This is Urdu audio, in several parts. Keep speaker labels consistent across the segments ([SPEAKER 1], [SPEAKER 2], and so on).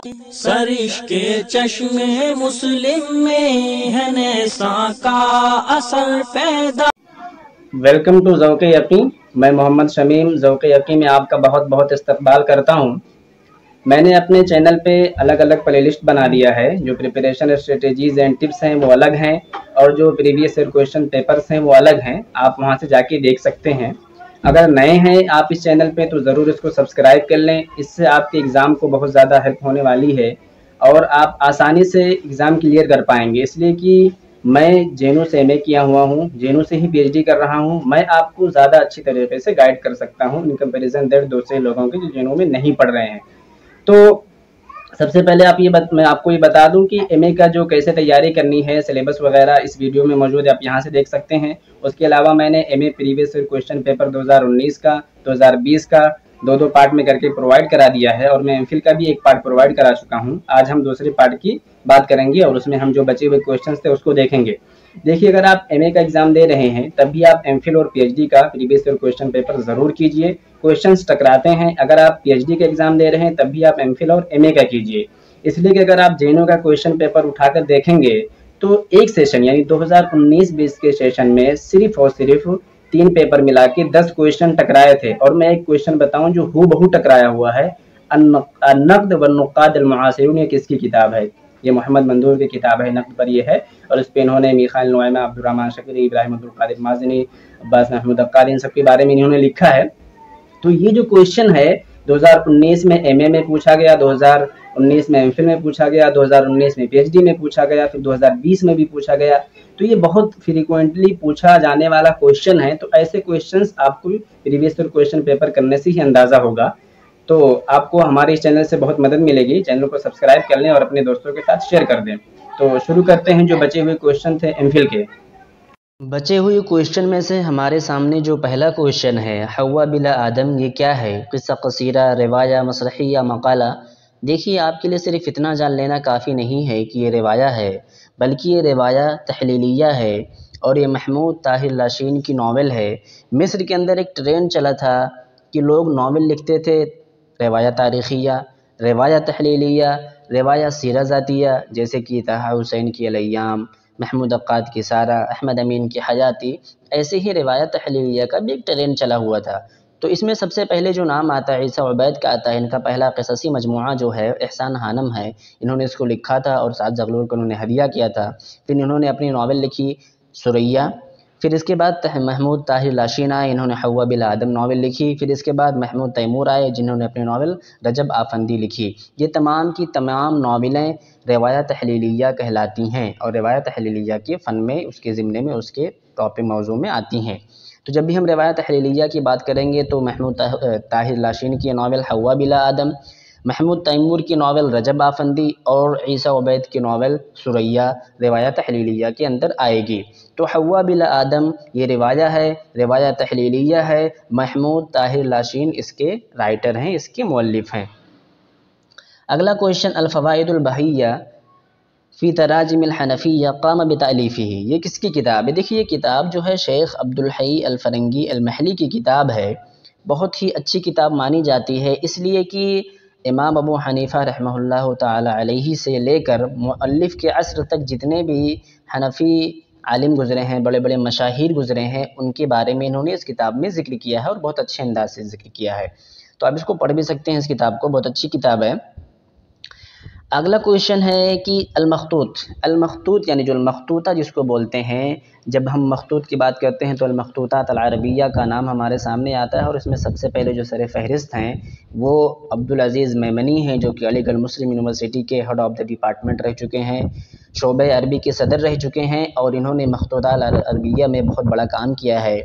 [SPEAKER 1] سرش کے چشمے مسلم میں ہے نیسا کا اثر پیدا۔
[SPEAKER 2] ویلکم ٹو ذوق یقین۔ میں محمد شمیم ذوق یقین میں آپ کا بہت بہت استقبال کرتا ہوں۔ میں نے اپنے چینل پہ الگ الگ پلے لسٹ بنا دیا ہے۔ جو پریپریشن اسٹریٹجیز اینڈ ٹپس ہیں وہ الگ ہیں، اور جو پریویس ایئر کویشچن پیپرز ہیں وہ الگ ہیں۔ آپ وہاں سے جا کے دیکھ سکتے ہیں۔ اگر نئے ہیں آپ اس چینل پہ تو ضرور اس کو سبسکرائب کر لیں۔ اس سے آپ کے ایگزام کو بہت زیادہ ہیلپ ہونے والی ہے، اور آپ آسانی سے ایگزام کلیئر کر پائیں گے۔ اس لیے کہ میں جینو سے ایم اے کیا ہوا ہوں، جینو سے ہی پی ایچ ڈی کر رہا ہوں۔ میں آپ کو زیادہ اچھی طریقے سے گائیڈ کر سکتا ہوں ان کمپیریزن دیٹ دوسرے لوگوں کے جو جینو میں نہیں پڑھ رہے ہیں۔ تو سب سے پہلے میں آپ کو یہ بتا دوں کہ ایم اے کا جو کیسے تیاری کرنی ہے، سلیبس وغیرہ اس ویڈیو میں موجود ہے، آپ یہاں سے دیکھ سکتے ہیں۔ اس کے علاوہ میں نے M A previous question paper 2019 کا 2020 کا دو پارٹ میں کر کے پرووائڈ کرا دیا ہے، اور میں ایم فل کا بھی ایک پارٹ پرووائڈ کرا چکا ہوں۔ آج ہم دوسرے پارٹ کی بات کریں گے، اور اس میں ہم جو بچے ہوئے کویشچنس تھے اس کو دیکھیں گے۔ دیکھیے، اگر آپ ایم اے کا ایگزام دے رہے ہیں تب بھی آپ ایم فل اور پی ایچ ڈی کا پریویس کویشچن پیپر ضرور کیجیے۔ کویشچنس ٹکراتے ہیں۔ اگر آپ پی ایچ ڈی کا ایگزام دے رہے ہیں تب بھی آپ ایم فل اور ایم اے کا کیجیے، اس لیے کہ اگر آپ جینو کا کویشچن پیپر اٹھا کر دیکھیں گے تو ایک سیشن یعنی 2019-20 کے سیشن میں صرف اور صرف 3 پیپر ملا کے 10 کویشچن ٹکرائے تھے۔ اور میں ایک کویشچن بتاؤں جو ہو بہو ٹکرایا ہوا ہے، النقد والنقاد المعاصرون، یہ کس کی کتاب ہے؟ یہ محمد مندور کی کتاب ہے، نقد پر یہ ہے، اور اس پہ انہوں نے میخائیل نعیمہ، عبدالرحمن شکری، ابراہیم عبدالقادر مازنی، عباس محمود عقاد، ان سب کے بارے میں انہوں نے لکھا ہے۔ تو یہ جو کویشچن ہے 2019 میں ایم اے میں پوچھا گیا، 2019 میں ایم فل میں پوچھا گیا، 2019 میں پی ایچ ڈی میں پوچھا گیا، پھر 2020 میں بھی پوچھا گیا۔ تو یہ بہت فریکوینٹلی پوچھا جانے والا کویشچن ہے۔ تو ایسے کویشچنس آپ کو پریویس ایئر کویشچن پیپر کرنے سے ہی اندازہ ہوگا۔ تو آپ کو ہمارے اس چینل سے بہت مدد ملے گی۔ چینل کو سبسکرائب کر لیں اور اپنے دوستوں کے ساتھ شیئر کر دیں۔ تو شروع کرتے ہیں جو بچے ہوئے کویشچن تھے ایم فل کے۔
[SPEAKER 3] بچے ہوئے کویشچن میں سے ہمارے سامنے جو پہلا کویشچن ہے، حوا بلا آدم، یہ کیا ہے؟ قصہ قصیرہ، روایہ، مسرحیہ، مقالہ؟ دیکھیے، آپ کے لیے صرف اتنا جان لینا کافی نہیں ہے کہ یہ روایہ ہے، بلکہ یہ روایہ تحلیلیہ ہے، اور یہ محمود طاہر لاشین کی ناول ہے۔ مصر کے اندر ایک ٹرینڈ چلا تھا کہ لوگ ناول لکھتے تھے، روایہ تاریخیہ، روایہ تحلیلیہ، روایہ سیرہ ذاتیہ، جیسے کہ طہ حسین کی الایام، محمود عقاد کی سارہ، احمد امین کی حیاتی۔ ایسے ہی روایہ تحلیلیہ کا بھی ایک ٹرینڈ چلا ہوا تھا۔ تو اس میں سب سے پہلے جو نام آتا ہے عیسیٰ عبید کا آتا ہے۔ ان کا پہلا قصصی مجموعہ جو ہے احسان خانم ہے، انہوں نے اس کو لکھا تھا اور سعد زغلول کو انہوں نے ہدیہ کیا تھا۔ پھر انہوں نے اپنی ناول لکھی ثریا۔ پھر اس کے بعد محمود طاہر لاشین آئے، انہوں نے حوا بلا آدم ناول لکھی۔ پھر اس کے بعد محمود تیمور آئے، جنہوں نے اپنی ناول رجب آفندی لکھی۔ یہ تمام کی تمام ناولیں روایہ تحلیلیہ کہلاتی ہیں، اور روایہ تحلیلیہ کے فن میں، اس کے ضمن میں، اس کے ٹاپک موضوع میں آتی ہیں۔ تو جب بھی ہم روایہ تحلیلیہ کی بات کریں گے تو محمود طاہر لاشین کی ناول حوا بلا آدم، محمود تیمور کی ناول رجب آفندی، اور عیسیٰ عبید کی ناول ثریا روایہ تحلیلیہ کے اندر آئے گی۔ تو حوا بلا آدم یہ روایہ ہے، روایہ تحلیلیہ ہے۔ محمود طاہر لاشین اس کے رائٹر ہیں، اس کے مؤلف ہیں۔ اگلا کویشچن، الفوائد البہیہ فی تراجم الحنفیہ قام بتألیفہ، یہ کس کی کتاب ہے؟ دیکھیے، یہ کتاب جو ہے شیخ عبدالحی الفرنگی المحلی کی کتاب ہے۔ بہت ہی اچھی کتاب مانی جاتی ہے، اس لیے کہ امام ابو حنیفہ رحمہ اللہ تعالی علیہ سے لے کر مؤلف کے عصر تک جتنے بھی حنفی عالم گزرے ہیں، بڑے بڑے مشاہیر گزرے ہیں، ان کے بارے میں انہوں نے اس کتاب میں ذکر کیا ہے، اور بہت اچھے انداز سے ذکر کیا ہے۔ تو آپ اس کو پڑھ بھی سکتے ہیں، اس کتاب کو، بہت اچھی کتاب ہے۔ اگلا کویشچن ہے کہ المخطوط یعنی جو المخطوطہ جس کو بولتے ہیں، جب ہم مخطوط کی بات کرتے ہیں تو المخطوطات العربیہ کا نام ہمارے سامنے آتا ہے، اور اس میں سب سے پہلے جو سر فہرست ہیں وہ عبدالعزیز میمنی ہیں، جو کہ علی گڑھ مسلم یونیورسٹی کے ہیڈ آف دا ڈپارٹمنٹ رہ چکے ہیں، شعبہ عربی کے صدر رہ چکے ہیں، اور انہوں نے مخطوطات العربیہ میں بہت بڑا کام کیا ہے۔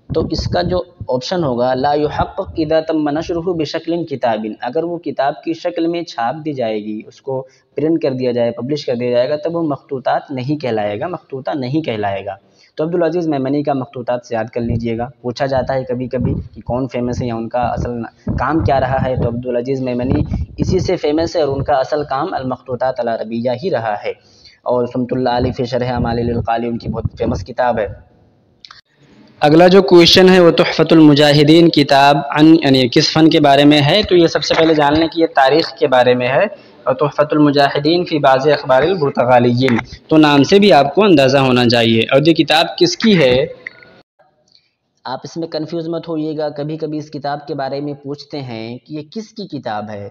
[SPEAKER 3] تو اس کا جو آپشن ہوگا، لا يحقق اذا تم نشرہ بشکل کتاب، اگر وہ کتاب کی شکل میں چھاپ دی جائے گی، اس کو پرنٹ کر دیا جائے، پبلش کر دیا جائے گا، تب وہ مخطوطات نہیں کہلائے گا، مخطوطہ نہیں کہلائے گا۔ تو عبدالعزیز میمنی کا مخطوطات سے یاد کر لیجئے گا۔ پوچھا جاتا ہے کبھی کبھی کہ کون فیمس ہے یا ان کا اصل کام کیا رہا ہے، تو عبدالعزیز میمنی اسی سے فیمس ہے، اور ان کا اصل کام المخطوطات العربیہ ہی رہا ہے۔ اور سمت اللہ علی فی شرح اعمال القالی ان کی بہت فیمس کتاب ہے۔
[SPEAKER 2] اگلا جو کویشچن ہے وہ تحفۃ المجاہدین کتاب یعنی کس فن کے بارے میں ہے؟ تو یہ سب سے پہلے جاننے کی یہ تاریخ کے بارے میں ہے، اور تحفۃ المجاہدین فی بعض اخبار البرتغالیین، تو نام سے بھی آپ کو اندازہ ہونا چاہیے۔ اور یہ کتاب کس کی ہے؟
[SPEAKER 3] آپ اس میں کنفیوز مت ہوئیے گا، کبھی کبھی اس کتاب کے بارے میں پوچھتے ہیں کہ یہ کس کی کتاب ہے۔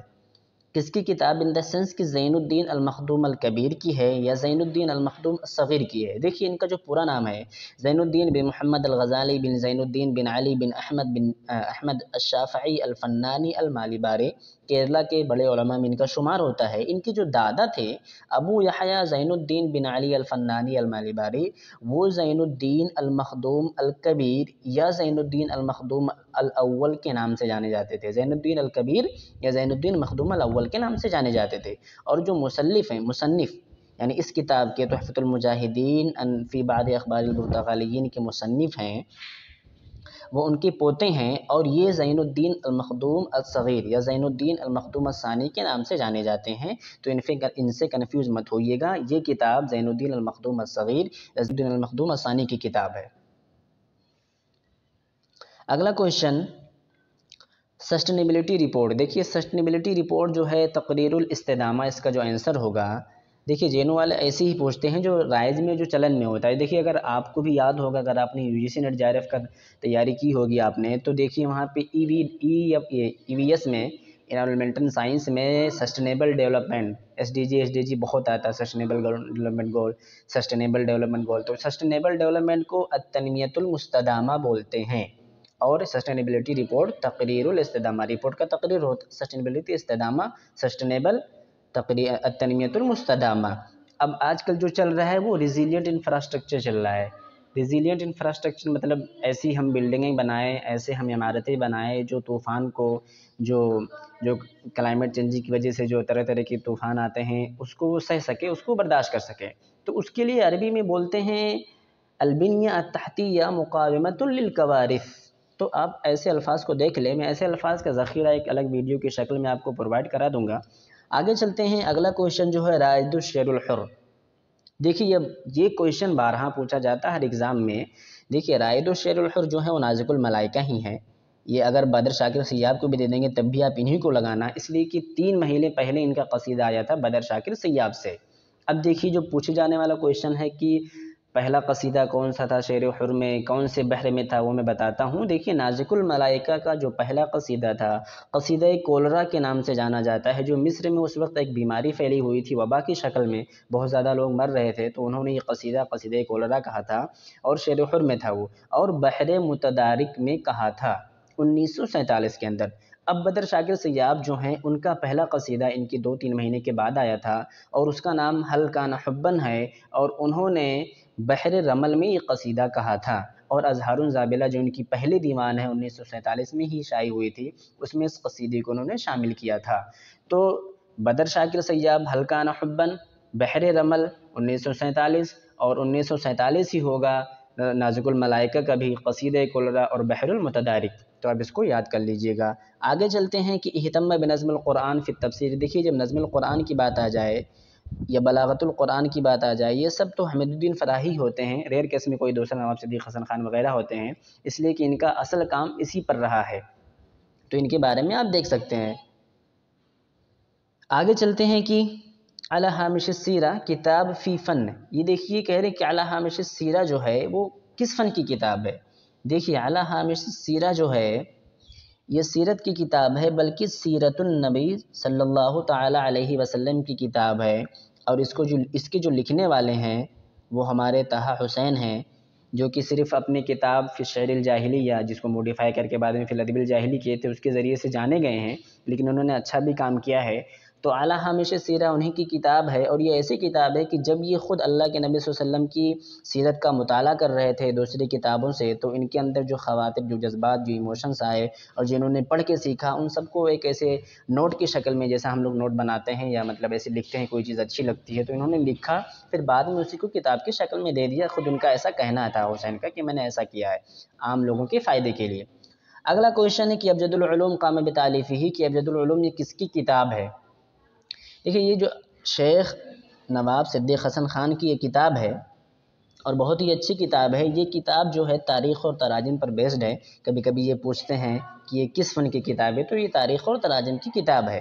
[SPEAKER 3] کس کی کتاب ان دا سینس کہ زین الدین المخدوم الکبیر کی ہے یا زین الدین المخدوم الصغیر کی ہے۔ دیکھیے ان کا جو پورا نام ہے زین الدین بن محمد الغزالی بن زین الدین بن علی بن احمد الشافعی الفنانی المالیباری، کیرلا کے بڑے علماء میں ان کا شمار ہوتا ہے۔ ان کے جو دادا تھے ابو یحییٰ زین الدین بن علی الفنانی المالیباری، وہ زین الدین المخدوم الکبیر یا زین الدین المخدوم الاول کے نام سے جانے جاتے تھے۔ زین الدین الکبیر یا زین الدین مخدوم الاول کے نام سے جانے جاتے تھے۔ اور جو مصنف یعنی اس کتاب کے تحفۃ المجاہدین فی بعض اخبار البرتغالیین کے مصنف ہیں، وہ ان کے پوتے ہیں، اور یہ زین الدین المخدوم الصغیر یا زین الدین المخدوم الثانی کے نام سے جانے جاتے ہیں۔ تو ان سے کنفیوز مت ہوئیے گا، یہ کتاب زین الدین المخدوم الصغیر یا زین الدین المخدوم الثانی کی کتاب ہے۔ اگلا کویشچن سسٹینیبلٹی رپورٹ۔ دیکھیے سسٹینیبلٹی رپورٹ جو ہے تقریر الاستدامہ، اس کا جو آنسر ہوگا، دیکھیے جینو والے ایسے ہی پوچھتے ہیں جو رائج میں جو چلن میں ہوتا ہے۔ دیکھیے اگر آپ کو بھی یاد ہوگا، اگر آپ نے UGC نیٹ JRF کا تیاری کی ہوگی آپ نے، تو دیکھیے وہاں پہ EVS میں انوائرمنٹل سائنس میں سسٹینیبل ڈیولپمنٹ SDG بہت آتا ہے، سسٹینیبل ڈیولپمنٹ گول، سسٹینیبل ڈیولپمنٹ گول۔ تو سسٹینیبل ڈیولپمنٹ کو التنمیۃ المستدامہ بولتے ہیں، اور سسٹینیبلٹی رپورٹ تقریر الاستدامہ، رپورٹ کا تقریر ہوتا سسٹینیبلٹی استدامہ، سسٹینیبل التنمیۃ المستدامہ۔ اب آج کل جو چل رہا ہے وہ ریزیلینٹ انفراسٹرکچر چل رہا ہے۔ ریزیلینٹ انفراسٹرکچر مطلب ایسی ہم بلڈنگیں بنائیں، ایسے ہم عمارتیں بنائیں جو طوفان کو، جو کلائمیٹ چینج کی وجہ سے جو طرح طرح کے طوفان آتے ہیں اس کو وہ سہ سکے، اس کو برداشت کر سکے۔ تو اس کے لیے عربی میں بولتے ہیں البنیہ التحتیہ مقاومۃ للکوارث۔ تو آپ ایسے الفاظ کو دیکھ لیں، میں ایسے الفاظ کا ذخیرہ ایک الگ ویڈیو کی شکل میں آپ کو پرووائڈ کرا دوں گا۔ آگے چلتے ہیں، اگلا کویشچن جو ہے رائد الشعر الحر۔ دیکھیے یہ کویشچن بارہا پوچھا جاتا ہے ہر ایگزام میں۔ دیکھیے رائد الشعر الحر جو ہے وہ نازک الملائکہ ہی ہیں۔ یہ اگر بدر شاکر سیاب کو بھی دے دیں گے تب بھی آپ انہی کو لگانا، اس لیے کہ 3 مہینے پہلے ان کا قصیدہ آیا تھا بدر شاکر سیاب سے۔ اب دیکھیے جو پوچھے جانے والا کویشچن ہے کہ پہلا قصیدہ کون سا تھا شعر حر میں، کون سے بحر میں تھا، وہ میں بتاتا ہوں۔ دیکھیے نازک الملائکہ کا جو پہلا قصیدہ تھا قصیدہ کولرا کے نام سے جانا جاتا ہے، جو مصر میں اس وقت ایک بیماری پھیلی ہوئی تھی وبا کی شکل میں، بہت زیادہ لوگ مر رہے تھے، تو انہوں نے یہ قصیدہ کولرا کہا تھا، اور شعر حر میں تھا وہ، اور بحر متدارک میں کہا تھا 1947 کے اندر۔ اب بدر شاکر سیاب جو ہیں ان کا پہلا قصیدہ ان کی 2-3 مہینے کے بعد آیا تھا، اور اس کا نام حل کان حبن ہے، اور انہوں نے بحر رمل میں یہ قصیدہ کہا تھا۔ اور اظہار زابلہ جو ان کی پہلی دیوان ہے 1947 میں ہی شائع ہوئی تھی، اس میں اس قصیدے کو انہوں نے شامل کیا تھا۔ تو بدر شاکر سیاب حل کان حبن، بحر رمل 1947، اور 1947 ہی ہوگا نازک الملائکہ کا بھی قصیدہ کولرا اور بحر المتدارک۔ تو آپ اس کو یاد کر لیجئے گا۔ آگے چلتے ہیں کہ اہتم بنظم القرآن فی التفسیر۔ دیکھیے جب نظم القرآن کی بات آ جائے یا بلاغت القرآن کی بات آ جائے، یہ سب تو حمید الدین فراہی ہوتے ہیں، ریئر کیس میں کوئی دوسرا نواب صدیق حسن خان وغیرہ ہوتے ہیں، اس لیے کہ ان کا اصل کام اسی پر رہا ہے، تو ان کے بارے میں آپ دیکھ سکتے ہیں۔ آگے چلتے ہیں کہ علی ہامش السیرہ کتاب فی فن۔ یہ دیکھیے کہہ رہے کہ علی ہامش السیرہ جو ہے وہ کس فن کی کتاب ہے۔ دیکھیے علی ہامش السیرہ جو ہے یہ سیرت کی کتاب ہے، بلکہ سیرت النبی صلی اللہ تعالی علیہ وسلم کی کتاب ہے، اور اس کے جو لکھنے والے ہیں وہ ہمارے طہ حسین ہیں، جو کہ صرف اپنی کتاب فی الشعر الجاہلیہ، جس کو موڈیفائی کر کے بعد میں فی الادب الجاہلی کیے تھے، اس کے ذریعے سے جانے گئے ہیں، لیکن انہوں نے اچھا بھی کام کیا ہے۔ تو اعلی ہامش سیرہ انہی کی کتاب ہے، اور یہ ایسی کتاب ہے کہ جب یہ خود اللہ کے نبی صلی اللہ علیہ وسلم کی سیرت کا مطالعہ کر رہے تھے دوسری کتابوں سے، تو ان کے اندر جو خواطر، جو جذبات، جو ایموشنز آئے، اور جنہوں نے پڑھ کے سیکھا، ان سب کو ایک ایسے نوٹ کی شکل میں، جیسا ہم لوگ نوٹ بناتے ہیں یا مطلب ایسے لکھتے ہیں، کوئی چیز اچھی لگتی ہے تو انہوں نے لکھا، پھر بعد میں اسی کو کتاب کی شکل میں دے دیا۔ خود ان کا ایسا کہنا تھا حسین کا کہ میں نے ایسا کیا ہے عام لوگوں کے فائدے کے لیے۔ اگلا کویشچن ہے کہ ابجد العلوم قام بتالیفہ، کہ ابجد العلوم یہ کس کی کتاب ہے۔ دیکھیے یہ جو شیخ نواب صدیق حسن خان کی یہ کتاب ہے، اور بہت ہی اچھی کتاب ہے۔ یہ کتاب جو ہے تاریخ اور تراجم پر بیسڈ ہے۔ کبھی کبھی یہ پوچھتے ہیں کہ یہ کس فن کی کتاب ہے، تو یہ تاریخ اور تراجم کی کتاب ہے۔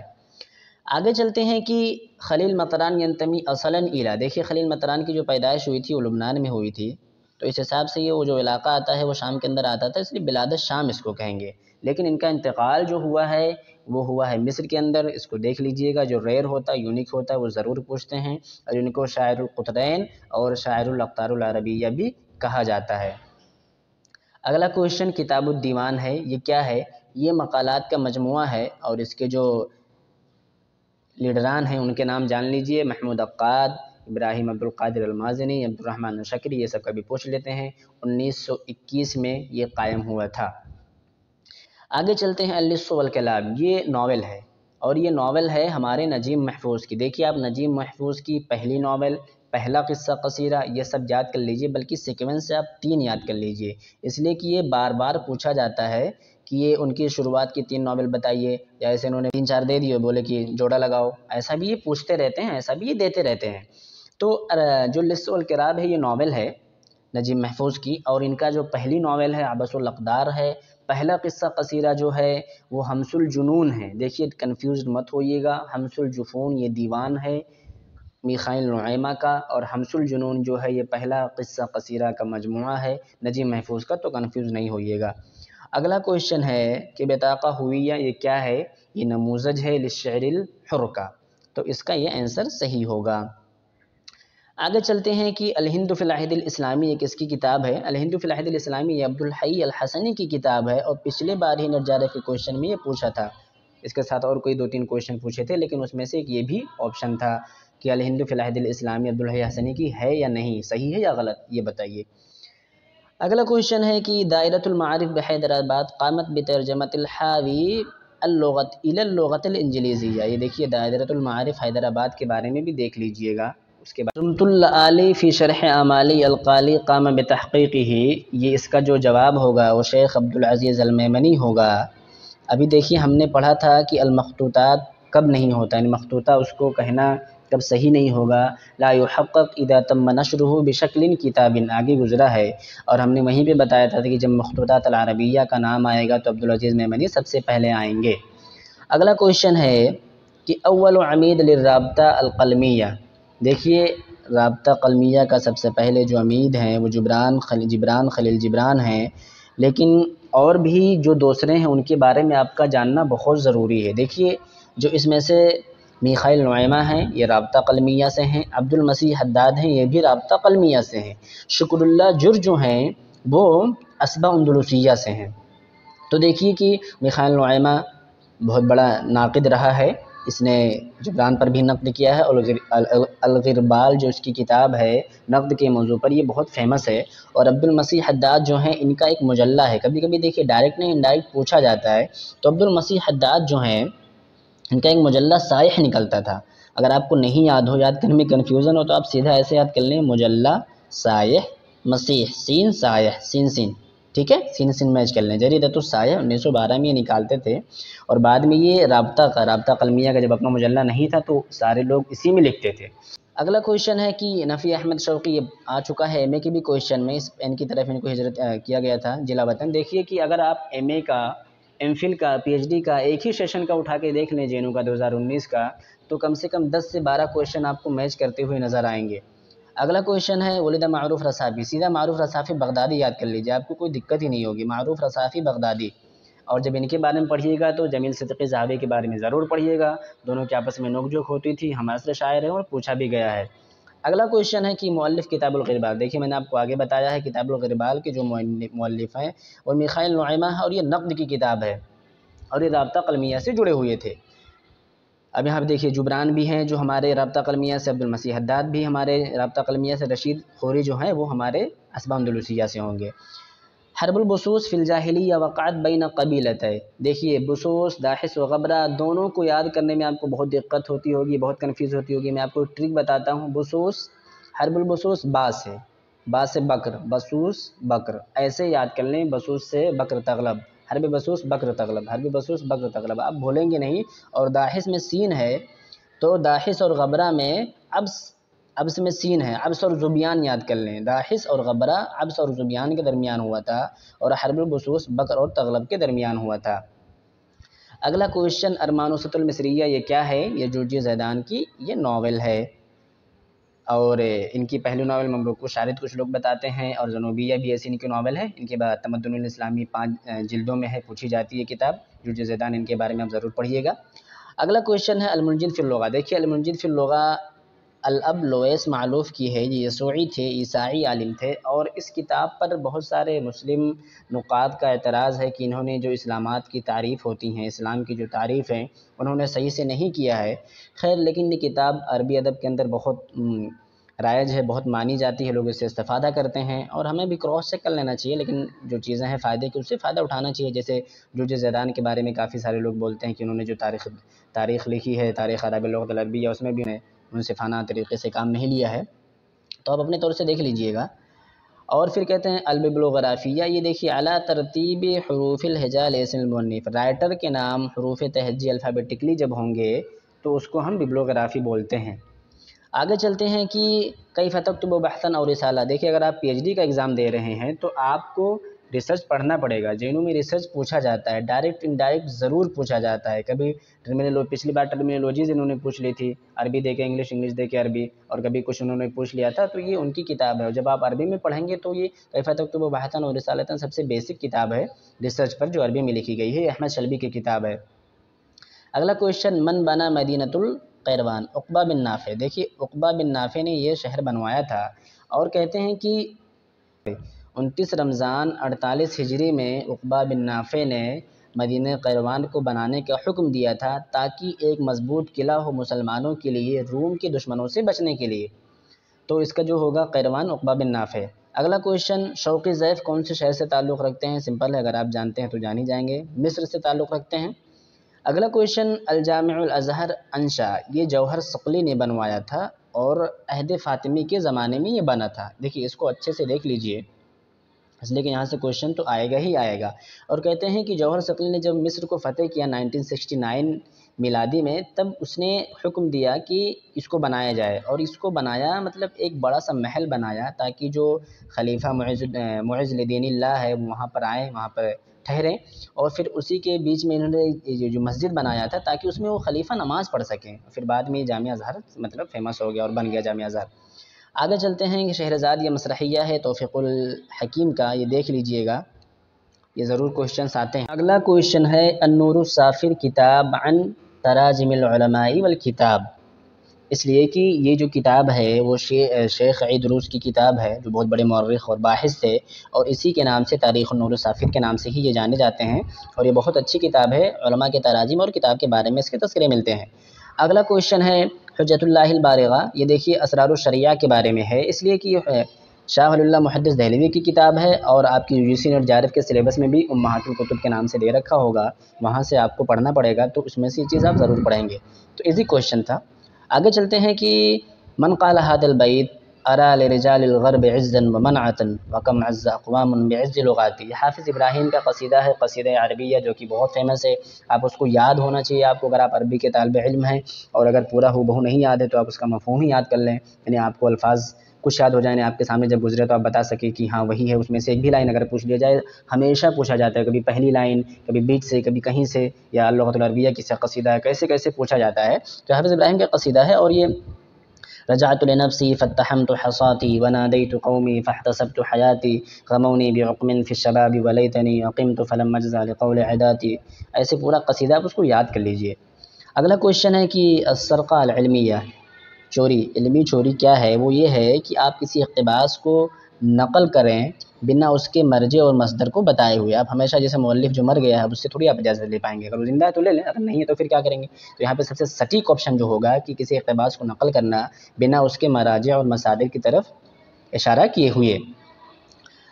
[SPEAKER 3] آگے چلتے ہیں کہ خلیل مطران ینتمی اصلاً الی، دیکھیے خلیل مطران کی جو پیدائش ہوئی تھی وہ لبنان میں ہوئی تھی، تو اس حساب سے یہ وہ جو علاقہ آتا ہے وہ شام کے اندر آتا تھا، اس لیے بلاد الشام اس کو کہیں گے، لیکن ان کا انتقال جو ہوا ہے وہ ہوا ہے مصر کے اندر۔ اس کو دیکھ لیجئے گا، جو ریئر ہوتا ہے یونیک ہوتا ہے وہ ضرور پوچھتے ہیں، اور ان کو شاعر القطرین اور شاعر الاقطار العربیہ بھی کہا جاتا ہے۔ اگلا کویشچن کتاب الدیوان ہے، یہ کیا ہے؟ یہ مقالات کا مجموعہ ہے، اور اس کے جو لیڈران ہیں ان کے نام جان لیجئے، محمود عقاد، ابراہیم عبدالقادر المازنی، عبدالرحمن شکری، یہ سب کبھی پوچھ لیتے ہیں۔ 1921 میں یہ قائم ہوا تھا۔ آگے چلتے ہیں اللص والکلاب، یہ ناول ہے، اور یہ ناول ہے ہمارے نجیب محفوظ کی۔ دیکھیے آپ نجیب محفوظ کی پہلی ناول، پہلا قصہ قصیرہ، یہ سب یاد کر لیجئے، بلکہ سیکوینس سے آپ 3 یاد کر لیجئے، اس لیے کہ یہ بار بار پوچھا جاتا ہے کہ یہ ان کی شروعات کی 3 ناول بتائیے، یا ایسے انہوں نے 3-4 دے دیے بولے کہ جوڑا لگاؤ، ایسا بھی یہ پوچھتے رہتے ہیں، ایسا بھی یہ دیتے رہتے ہیں۔ تو جو اللص والکلاب ہے یہ ناول ہے نجیب محفوظ کی، اور ان کا جو پہلی ناول ہے عبس الاقدار ہے۔ پہلا قصہ قصیرہ جو ہے وہ حمس الجنون ہے، دیکھیے کنفیوزڈ مت ہوئیے گا، حمس الجفون یہ دیوان ہے میخائیل نعیمہ کا، اور حمس الجنون جو ہے یہ پہلا قصہ قصیرہ کا مجموعہ ہے نجیب محفوظ کا، تو کنفیوز نہیں ہوئیے گا۔ اگلا کویشچن ہے کہ بطاقہ ہویہ یہ کیا ہے؟ یہ نموذج ہے للشعر الحر کا، تو اس کا یہ آنسر صحیح ہوگا۔ آگے چلتے ہیں کہ الہند فی العہد الاسلامی یہ کس کی کتاب ہے؟ الہند فی العہد الاسلامی یہ عبدالحی الحسنی کی کتاب ہے، اور پچھلے بار ہی نیٹ جارف کے کویشچن میں یہ پوچھا تھا، اس کے ساتھ اور کوئی 2-3 کویشچن پوچھے تھے، لیکن اس میں سے ایک یہ بھی آپشن تھا کہ الہند فی العہد الاسلامی عبدالحی حسنی کی ہے یا نہیں، صحیح ہے یا غلط، یہ بتائیے۔ اگلا کویشچن ہے کہ دائرۃ المعارف بحیدرآباد قامت بترجمۃ الحاوی اللغت الی اللغت الانجلیزیہ، یہ دیکھیے دائرۃ المعارف حیدرآباد کے بارے میں بھی دیکھ لیجئے گا۔ اس کے بعد رحمۃ العالی فی شرح اعمالی القالی قام بتحقیقہ، یہ اس کا جو جواب ہوگا وہ شیخ عبدالعزیز المیمنی ہوگا۔ ابھی دیکھیے ہم نے پڑھا تھا کہ المخطوطات کب نہیں ہوتا، یعنی مخطوطہ اس کو کہنا کب صحیح نہیں ہوگا، لا يحقق اذا تم نشرہ بشکل کتاب، آگے گزرا ہے، اور ہم نے وہیں پہ بتایا تھا کہ جب مخطوطات العربیہ کا نام آئے گا تو عبدالعزیز میمنی سب سے پہلے آئیں گے۔ اگلا کویشچن ہے کہ اول عمید للرابطہ القلمیہ، دیکھیے رابطہ قلمیہ کا سب سے پہلے جو عمید ہیں وہ جبران خلیل جبران ہیں، لیکن اور بھی جو دوسرے ہیں ان کے بارے میں آپ کا جاننا بہت ضروری ہے۔ دیکھیے جو اس میں سے میخائیل نعیمہ ہیں یہ رابطہ قلمیہ سے ہیں، عبد المسیح حداد ہیں یہ بھی رابطہ قلمیہ سے ہیں، شکر اللہ جر جو ہیں وہ اسبا اندلسیہ سے ہیں۔ تو دیکھیے کہ میخائیل نعیمہ بہت بڑا ناقد رہا ہے، اس نے جبران پر بھی نقد کیا ہے، اور الغربال جو اس کی کتاب ہے نقد کے موضوع پر یہ بہت فیمس ہے، اور عبد المسیح حداد جو ہیں ان کا ایک مجلہ ہے، کبھی کبھی دیکھیے ڈائریکٹ نہیں انڈائریکٹ پوچھا جاتا ہے، تو عبد المسیح حداد جو ہیں ان کا ایک مجلہ سائح نکلتا تھا، اگر آپ کو نہیں یاد ہو، یاد کرنے میں کنفیوژن ہو تو آپ سیدھا ایسے یاد کر لیں مجلہ سائح مسیح سین سائح سین، ٹھیک ہے، سین میچ کر لیں، جریدۃ السائح 1912 میں یہ نکالتے تھے، اور بعد میں یہ رابطہ قلمیہ کا جب اپنا مجلہ نہیں تھا تو سارے لوگ اسی میں لکھتے تھے۔ اگلا کویشچن ہے کہ نفی احمد شوقی، یہ آ چکا ہے ایم اے کے بھی کویشچن میں، ان کی طرف ان کو ہجرت کیا گیا تھا ضلع وطن۔ دیکھیے کہ اگر آپ ایم اے کا، ایم فل کا، پی ایچ ڈی کا ایک ہی سیشن کا اٹھا کے دیکھ لیں جے این یو کا 2019 کا، تو کم سے کم 10 سے 12 کویشچن آپ کو میچ کرتے ہوئے نظر آئیں گے۔ اگلا کویشچن ہے ولد معروف رصافی، سیدھا معروف رصافی بغدادی یاد کر لیجیے، آپ کو کوئی دقت ہی نہیں ہوگی، معروف رصافی بغدادی، اور جب ان کے بارے میں پڑھیے گا تو جمیل صدقی زاہوی کے بارے میں ضرور پڑھیے گا، دونوں کے آپس میں نوک جھوک ہوتی تھی، ہم عصر شاعر ہیں اور پوچھا بھی گیا ہے۔ اگلا کویشچن ہے کہ مؤلف کتاب الغربال، دیکھیے میں نے آپ کو آگے بتایا ہے کتاب الغربال کے جو مؤلف ہیں وہ میخائیل نعیمہ ہے، اور یہ نقد کی کتاب ہے، اور یہ رابطہ قلمیہ سے جڑے ہوئے تھے۔ اب یہاں پہ دیکھیے جبران بھی ہیں جو ہمارے رابطہ قلمیہ سے، عبد المسیح حداد بھی ہمارے رابطہ قلمیہ سے، رشید خوری جو ہیں وہ ہمارے اسبا اندلسیہ سے ہوں گے۔ حرب البصوص فی الجاہلیہ وقعت بین قبیلتین، دیکھیے بصوص داحس و غبرہ دونوں کو یاد کرنے میں آپ کو بہت دقت ہوتی ہوگی، بہت کنفیوز ہوتی ہوگی، میں آپ کو ٹرک بتاتا ہوں۔ بصوص، حرب البصوص با سے بکر، بصوص بکر، ایسے یاد کر لیں، بصوص سے بکر تغلب، حرب بصوص بکر تغلب، حرب بصوص بکر تغلب، آپ بھولیں گے نہیں۔ اور داحس میں سین ہے تو داحس اور غبرہ میں عبس میں سین ہے، عبس اور زبیان یاد کر لیں، داحس اور غبرہ عبس اور زبیان کے درمیان ہوا تھا، اور حرب البصوص بکر اور تغلب کے درمیان ہوا تھا۔ اگلا کویشچن ارمان وسط المصریہ یہ کیا ہے؟ یہ جورج زیدان کی یہ ناول ہے، اور ان کی پہلی ناول مملوک الشارد کچھ لوگ بتاتے ہیں، اور جنوبیہ بھی ایسی ان کی ناول ہے۔ ان کے بعد تمدن الاسلامی 5 جلدوں میں ہے، پوچھی جاتی ہے کتاب جورج زیدان، ان کے بارے میں آپ ضرور پڑھیے گا۔ اگلا کویشچن ہے المنجد فی اللغہ۔ دیکھیے المنجد فی اللغہ الاب لویس معلوف کی ہے، یہ یسوعی تھے، عیسائی عالم تھے، اور اس کتاب پر بہت سارے مسلم نقاد کا اعتراض ہے کہ انہوں نے جو اسلامات کی تعریف ہوتی ہیں، اسلام کی جو تعریف ہیں، انہوں نے صحیح سے نہیں کیا ہے۔ خیر لیکن یہ کتاب عربی ادب کے اندر بہت رائج ہے، بہت مانی جاتی ہے، لوگ اس سے استفادہ کرتے ہیں، اور ہمیں بھی کراس چیک کر لینا چاہیے، لیکن جو چیزیں ہیں فائدے کی، اس سے فائدہ اٹھانا چاہیے۔ جیسے جورج زیدان کے بارے میں کافی سارے لوگ بولتے ہیں کہ انہوں نے جو تاریخ لکھی ہے، تاریخ عرب اللغۃ العربیہ، اس میں بھی منصفانہ طریقے سے کام نہیں لیا ہے، تو آپ اپنے طور سے دیکھ لیجئے گا۔ اور پھر کہتے ہیں الببلوغرافیہ، یہ دیکھیے اعلیٰ ترتیب حروف الہجا لیسن المصنف، رائٹر کے نام حروف تہجی الفابیٹکلی جب ہوں گے تو اس کو ہم ببلوغرافی بولتے ہیں۔ آگے چلتے ہیں کہ کیف تکتب بحثا اور رسالہ۔ دیکھیے اگر آپ پی ایچ ڈی کا ایگزام دے رہے ہیں تو آپ کو ریسرچ پڑھنا پڑے گا۔ جے این یو میں ریسرچ پوچھا جاتا ہے، ڈائریکٹ انڈائریکٹ ضرور پوچھا جاتا ہے۔ کبھی پچھلی بار ٹرمینالوجیز انہوں نے پوچھ لی تھی، عربی دے کے انگلش، انگلش دے کے عربی، اور کبھی کچھ انہوں نے پوچھ لیا تھا، تو یہ ان کی کتاب ہے۔ اور جب آپ عربی میں پڑھیں گے تو یہ کیف تکتب بحثا اور رسالہ سب سے بیسک کتاب ہے ریسرچ پر، جو عربی میں لکھی گئی ہے، احمد شلبی کی کتاب ہے۔ اگلا کویشچن من بنا مدینۃ القیروان، عقبہ بن نافع۔ دیکھیے عقبہ بن نافع نے یہ شہر بنوایا تھا، اور کہتے ہیں کہ 29 رمضان 48 ہجری میں عقبہ بن نافع نے مدینہ قیروان کو بنانے کا حکم دیا تھا، تاکہ ایک مضبوط قلعہ ہو مسلمانوں کے لیے روم کے دشمنوں سے بچنے کے لیے۔ تو اس کا جو ہوگا قیروان عقبہ بن نافع۔ اگلا کویشچن شوقی ضیف کون سے شہر سے تعلق رکھتے ہیں؟ سمپل ہے، اگر آپ جانتے ہیں تو جان ہی جائیں گے، مصر سے تعلق رکھتے ہیں۔ اگلا کویشچن الجامع الازہر انشا، یہ جوہر صقلی نے بنوایا تھا، اور عہد فاطمی کے زمانے میں یہ بنا تھا۔ دیکھیے اس کو اچھے سے دیکھ لیجئے، اس لیے کہ یہاں سے کویشچن تو آئے گا ہی آئے گا۔ اور کہتے ہیں کہ جوہر صقلی نے جب مصر کو فتح کیا 1969 میلادی میں، تب اس نے حکم دیا کہ اس کو بنایا جائے، اور اس کو بنایا مطلب ایک بڑا سا محل بنایا، تاکہ جو خلیفہ معز لدین اللہ ہے وہاں پر آئیں، وہاں پر ٹھہریں، اور پھر اسی کے بیچ میں انہوں نے جو مسجد بنایا تھا تاکہ اس میں وہ خلیفہ نماز پڑھ سکیں۔ پھر بعد میں جامعہ ازہر مطلب فیمس ہو گیا اور بن گیا جامعہ ازہر۔ آگے چلتے ہیں کہ شہرزاد یہ مسرحیہ ہے توفیق الحکیم کا، یہ دیکھ لیجئے گا، یہ ضرور کویشچنس آتے ہیں۔ اگلا کویشچن ہے النور السافر کتاب عن تراجم العلماء والکتاب، اس لیے کہ یہ جو کتاب ہے وہ شیخ عید روس کی کتاب ہے، جو بہت بڑے مورخ اور باحث تھے، اور اسی کے نام سے تاریخ النور السافر کے نام سے ہی یہ جانے جاتے ہیں، اور یہ بہت اچھی کتاب ہے، علماء کے تراجم اور کتاب کے بارے میں اس کے تذکرے ملتے ہیں۔ اگلا کویشچن ہے حجت اللہ البالغہ، یہ دیکھیے اسرار الشریعہ کے بارے میں ہے، اس لیے کہ یہ شاہ ولی اللہ محدث دہلوی کی کتاب ہے، اور آپ کی UGC اور جارف کے سلیبس میں بھی امہات الکتب کے نام سے دے رکھا ہوگا، وہاں سے آپ کو پڑھنا پڑے گا، تو اس میں سے یہ چیز آپ ضرور پڑھیں گے، تو ایزی کویشچن تھا۔ آگے چلتے ہیں کہ من قال هذا البیت ارى لرجال الغرب عزا ومنعة وكم عز اقوام بعز لغاتی، حافظ ابراہیم کا قصیدہ ہے، قصیدہ عربیہ، جو کہ بہت فیمس ہے، آپ اس کو یاد ہونا چاہیے آپ کو، اگر آپ عربی کے طالب علم ہیں، اور اگر پورا ہو بہو نہیں یاد ہے تو آپ اس کا مفہوم ہی یاد کر لیں، یعنی آپ کو الفاظ کچھ یاد ہو جائیں، آپ کے سامنے جب گزرے تو آپ بتا سکیں کہ ہاں وہی ہے، اس میں سے ایک بھی لائن اگر پوچھ لیا جائے، ہمیشہ پوچھا جاتا ہے، کبھی پہلی لائن، کبھی بیچ سے، کبھی کہیں سے، یا اللغۃ العربیہ کی قصیدہ ہے، کیسے کیسے پوچھا جاتا ہے، تو حافظ ابراہیم کا قصیدہ ہے، اور یہ رجعت لنفسی فاتحمت حصاتی ونادیت قومی فاحتسبت حیاتی غمونی بعقم فی الشباب ولیتنی اقمت فلم اجزا لقول عداتی، ایسے پورا قصیدہ آپ اس کو یاد کر لیجئے۔ اگلا کویشچن ہے کہ السرقہ العلمیہ، چوری، علمی چوری کیا ہے؟ وہ یہ ہے کہ آپ کسی اقتباس کو نقل کریں بنا اس کے مرجع اور مصدر کو بتائے ہوئے۔ آپ ہمیشہ جیسے مؤلف جو مر گیا ہے اب اس سے تھوڑی آپ اجازت لے پائیں گے، اگر وہ زندہ ہے تو لے لیں، اگر نہیں ہے تو پھر کیا کریں گے؟ تو یہاں پہ سب سے سٹیک آپشن جو ہوگا کہ کسی اقتباس کو نقل کرنا بنا اس کے مراجع اور مصادر کی طرف اشارہ کیے ہوئے۔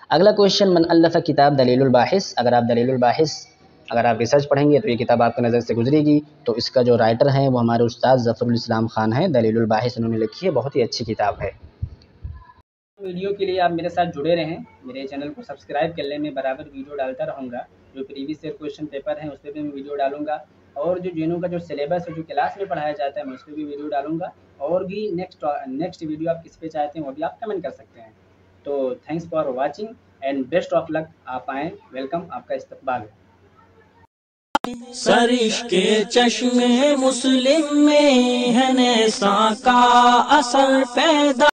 [SPEAKER 3] اگلا کویشچن من الف کتاب دلیل الباحث، اگر آپ دلیل الباحث اگر آپ ریسرچ پڑھیں گے تو یہ کتاب آپ کی نظر سے گزرے گی، تو اس کا جو رائٹر ہیں وہ ہمارے استاد ظفر الاسلام خان ہیں، دلیل الباحث انہوں نے لکھی ہے، بہت ہی اچھی کتاب ہے۔
[SPEAKER 2] ویڈیو کے لیے آپ میرے ساتھ جڑے رہیں، میرے چینل کو سبسکرائب کر لیں، میں برابر ویڈیو ڈالتا رہوں گا، جو پریویس ایئر کویشچن پیپر ہیں اس پہ بھی میں ویڈیو ڈالوں گا، اور جو جینوں کا جو سلیبس ہے جو کلاس میں پڑھایا جاتا ہے میں اس پہ بھی ویڈیو ڈالوں گا، اور بھی نیکسٹ ویڈیو آپ کس پہ چاہتے ہیں وہ بھی آپ کمنٹ کر سکتے ہیں۔ تو thanks for watching and best of luck, آپ آئیں، ویلکم، آپ کا استقبال ہے۔
[SPEAKER 1] سرش کے چشم مسلم میں ہے نیسا کا اثر پیدا